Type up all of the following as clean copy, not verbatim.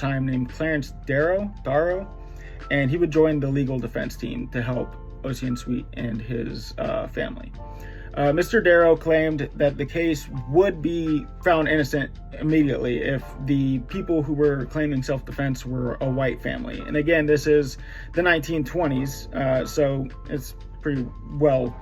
time named Clarence Darrow, and he would join the legal defense team to help Ocean Sweet and his family. Mr. Darrow claimed that the case would be found innocent immediately if the people who were claiming self-defense were a white family. And again, this is the 1920s, so it's pretty well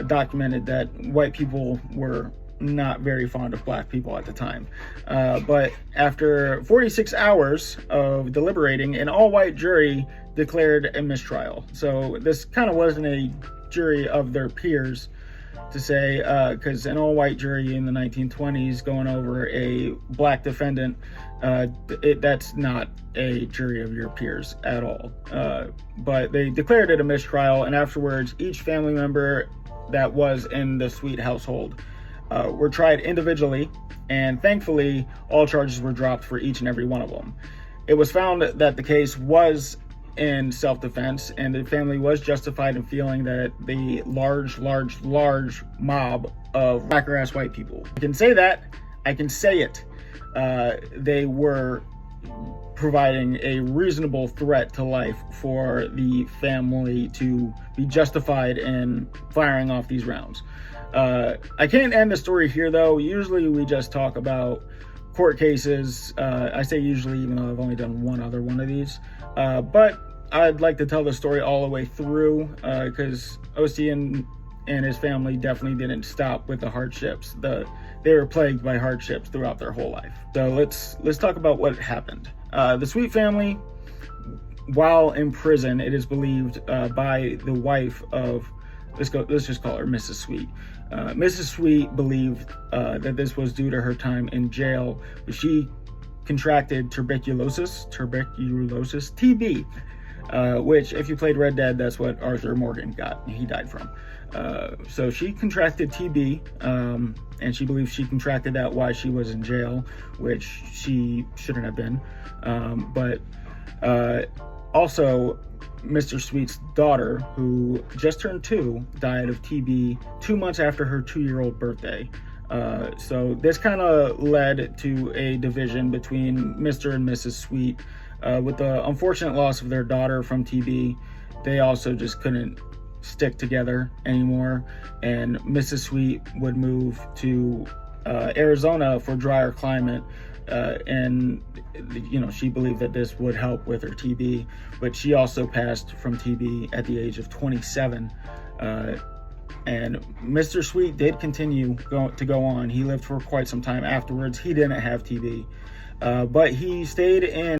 documented that white people were not very fond of black people at the time. But after 46 hours of deliberating, an all-white jury declared a mistrial. So this kind of wasn't a jury of their peers, to say, because an all-white jury in the 1920s going over a black defendant, that's not a jury of your peers at all. But they declared it a mistrial, and afterwards, each family member that was in the Sweet household were tried individually, and thankfully, all charges were dropped for each and every one of them. It was found that the case was in self-defense, and the family was justified in feeling that the large mob of whacker-ass white people. I can say that, I can say it, they were providing a reasonable threat to life for the family to be justified in firing off these rounds. I can't end the story here though. Usually we just talk about court cases. I say usually, even though I've only done one other one of these. But I'd like to tell the story all the way through, because O.C. and his family definitely didn't stop with the hardships. They were plagued by hardships throughout their whole life. So let's talk about what happened. The Sweet family, while in prison, it is believed by the wife of, let's just call her Mrs. Sweet. Mrs. Sweet believed that this was due to her time in jail. She contracted tuberculosis, TB, which, if you played Red Dead, that's what Arthur Morgan got. He died from. So she contracted TB, and she believes she contracted that while she was in jail, which she shouldn't have been. But also, Mr. Sweet's daughter, who just turned 2, died of TB 2 months after her 2-year-old birthday. So this kind of led to a division between Mr. and Mrs. Sweet. With the unfortunate loss of their daughter from TB, they also just couldn't stick together anymore, and Mrs. Sweet would move to Arizona for drier climate, and she believed that this would help with her TB, but she also passed from TB at the age of 27. And Mr. Sweet did continue to go on. He lived for quite some time afterwards. He didn't have TB, but he stayed in